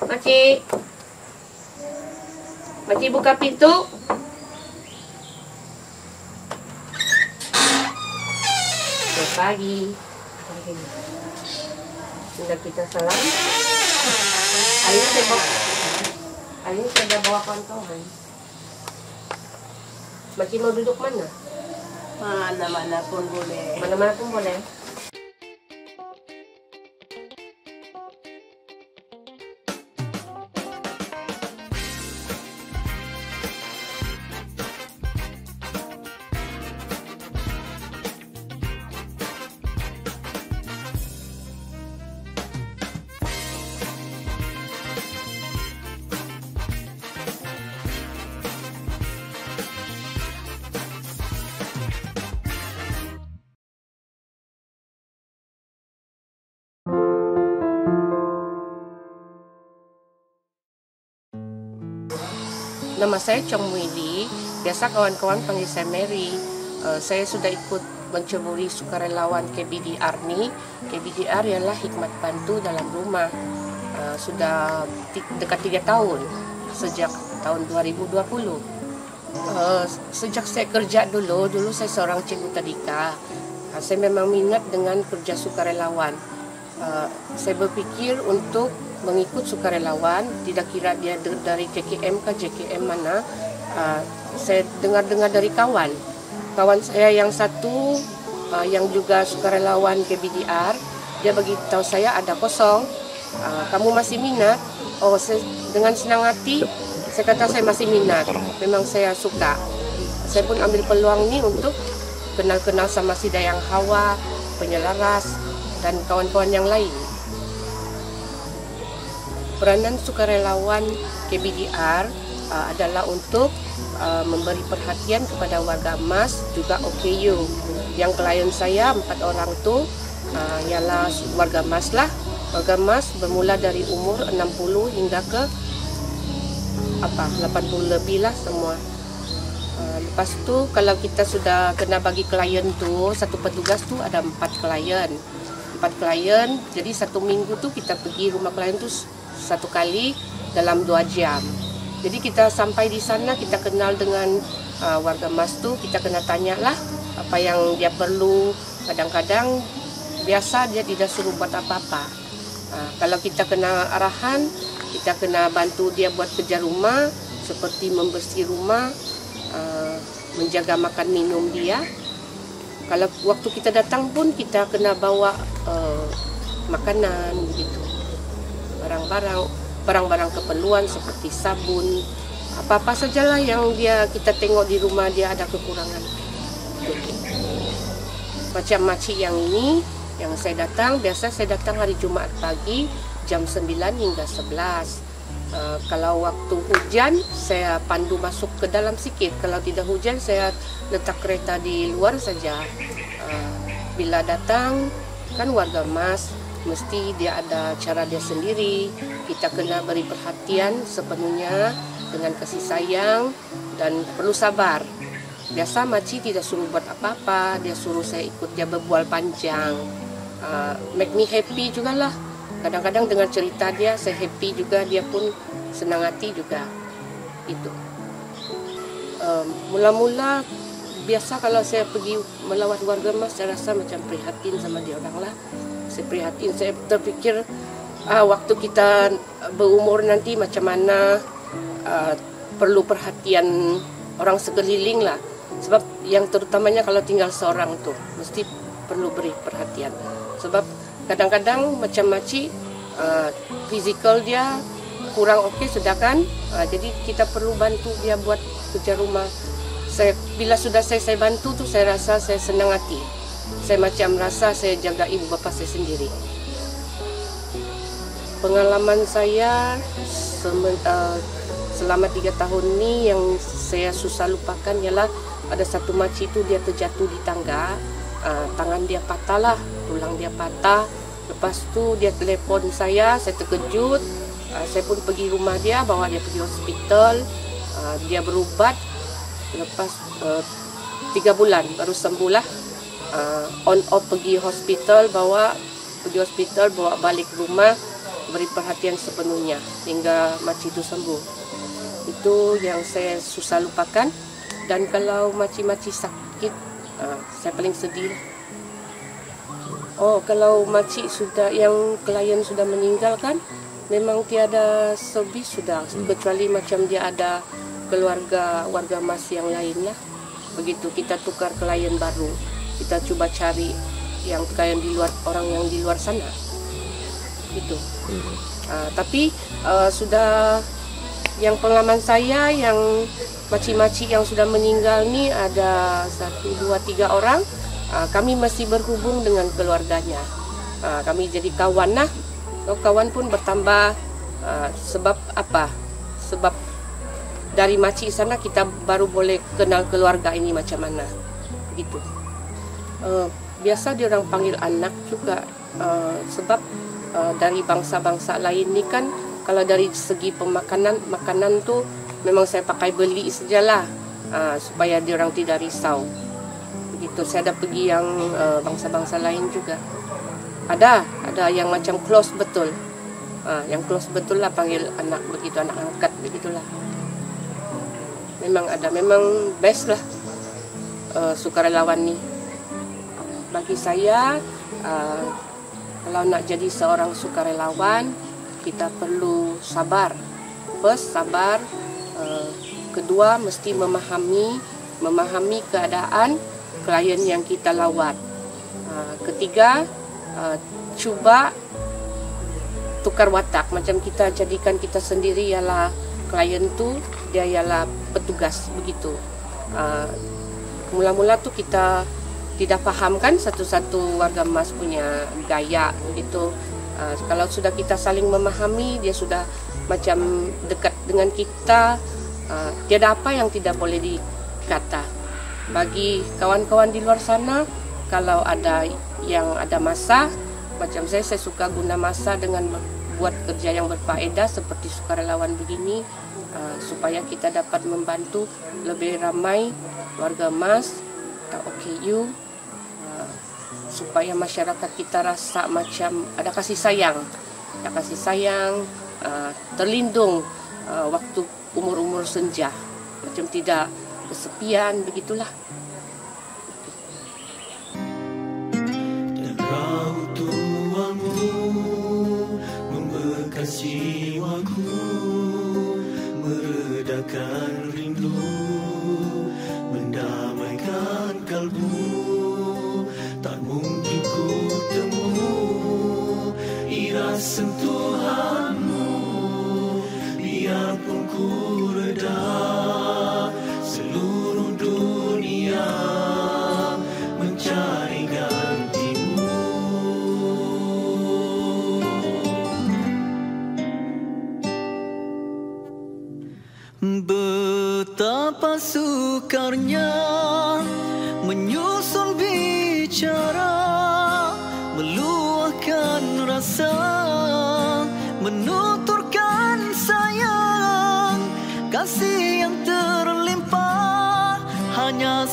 Makcik. Makcik buka pintu. Selamat pagi. Sudah kita salam. Hari ini saya bawa kawan-kawan. Makcik mau duduk mana? Mana-mana pun boleh. Mana-mana pun boleh. Nama saya Chong Muili, biasa kawan-kawan panggil saya Mary. Saya sudah ikut menceburi sukarelawan KBDR ni. KBDR ialah Hikmat Bantu Dalam Rumah. Sudah dekat 3 tahun, sejak tahun 2020. Sejak saya kerja dulu saya seorang cikgu tadika. Saya memang minat dengan kerja sukarelawan. Saya berfikir untuk mengikut sukarelawan, tidak kira dia dari JKM ke JKM mana. Saya dengar-dengar dari kawan saya yang satu yang juga sukarelawan KBDR, dia beritahu saya ada kosong, kamu masih minat? Dengan senang hati saya kata saya masih minat, memang saya suka. Saya pun ambil peluang ini untuk kenal-kenal sama si Dayang Hawa, penyelaras, dan kawan-kawan yang lain. Peranan sukarelawan KBDR adalah untuk memberi perhatian kepada warga emas, juga OKU. Yang klien saya 4 orang tu ialah warga emas lah. Warga emas bermula dari umur 60 hingga ke 80 lebih lah semua. Lepas tu kalau kita sudah kena bagi klien tu, satu petugas tu ada 4 klien. 4 klien, jadi 1 minggu tu kita pergi rumah klien tu 1 kali dalam 2 jam. Jadi kita sampai di sana, kita kenal dengan warga emas tu, kita kena tanyalah apa yang dia perlu. Kadang-kadang biasa dia tidak suruh buat apa-apa. Kalau kita kena arahan, kita kena bantu dia buat kerja rumah, seperti membersih rumah, menjaga makan minum dia. Kalau waktu kita datang pun kita kena bawa makanan begitu. Barang-barang keperluan seperti sabun, apa-apa sajalah yang kita tengok di rumah dia ada kekurangan. Macam makcik yang ini, yang saya datang, biasa saya datang hari Jumaat pagi jam 9 hingga 11. Kalau waktu hujan, saya pandu masuk ke dalam sikit. Kalau tidak hujan, saya letak kereta di luar saja. Bila datang, kan warga emas, mesti dia ada cara dia sendiri. Kita kena beri perhatian sepenuhnya dengan kasih sayang dan perlu sabar. Biasa makcik tidak suruh buat apa-apa, dia suruh saya ikut dia berbual panjang. Make me happy jugalah. Kadang-kadang dengan cerita dia, saya happy juga, dia pun senang hati juga. Itu. Mula-mula biasa kalau saya pergi melawat warga emas, saya rasa macam prihatin sama dia orang lah. Saya prihatin, saya terfikir waktu kita berumur nanti macam mana, perlu perhatian orang sekeliling lah. Sebab yang terutamanya kalau tinggal seorang tu mesti perlu beri perhatian. Sebab kadang-kadang macam makcik, fizikal dia kurang okey sudah kan, jadi kita perlu bantu dia buat kerja rumah. Bila sudah saya bantu tu, saya rasa saya senang hati. Saya macam rasa saya jaga ibu bapa saya sendiri. Pengalaman saya selama 3 tahun ni yang saya susah lupakan ialah ada satu makcik tu dia terjatuh di tangga, tangan dia patah lah, tulang dia patah. Lepas tu dia telefon saya terkejut. Saya pun pergi rumah dia, bawa dia pergi hospital. Dia berubat. Lepas 3 bulan baru sembuh lah. On off pergi hospital, bawa balik rumah. beri perhatian sepenuhnya hingga makcik itu sembuh. Itu yang saya susah lupakan. Dan kalau makcik-makcik sakit, saya paling sedih. Oh, kalau makcik sudah, yang klien sudah meninggal kan, memang tiada servis sudah, kecuali macam dia ada warga mas yang lain lah. Begitu kita tukar klien baru, kita coba cari yang klien di luar, orang yang di luar sana. Gitu. Tapi sudah, yang pengalaman saya yang makcik-makcik yang sudah meninggal ni ada 1, 2, 3 orang. Kami masih berhubung dengan keluarganya. Kami jadi kawan lah. Kawan pun bertambah. Sebab apa? Sebab dari makcik sana kita baru boleh kenal keluarga ini macam mana. Begitu. Biasa dia orang panggil anak juga. Sebab dari bangsa-bangsa lain ni kan, kalau dari segi makanan tu memang saya pakai beli sajalah, supaya dia orang tidak risau. Begitu. Saya ada pergi yang bangsa-bangsa lain juga. Ada yang macam close betul. Yang close betul lah panggil anak begitu, anak angkat begitulah. Memang ada, memang best lah sukarelawan ni. Bagi saya, kalau nak jadi seorang sukarelawan, kita perlu sabar. First, sabar. Kedua, mesti memahami keadaan klien yang kita lawat. Ketiga, cuba tukar watak. Macam kita jadikan kita sendiri ialah klien tu, dia ialah petugas begitu. Mula-mula tu kita tidak faham kan satu-satu warga mas punya gaya begitu. Kalau sudah kita saling memahami, dia sudah macam dekat dengan kita, tiada apa yang tidak boleh dikata. Bagi kawan-kawan di luar sana, kalau ada yang ada masa, macam saya suka guna masa dengan buat kerja yang berfaedah seperti sukarelawan begini, supaya kita dapat membantu lebih ramai warga mas atau OKU, supaya masyarakat kita rasa macam ada kasih sayang, terlindung waktu umur-umur senja, macam tidak kesepian begitulah. Dan raut tuamu membekas jiwaku, meredakan rindu, mendamaikan kalbu. Tak mungkin ku temu iras sentuhanmu, biarpun ku reda, seluruh dunia mencari gantimu. Betapa sukarnya menyusun bicara, meluahkan rasa, menuturkan sayang, kasih yang terlimpah hanya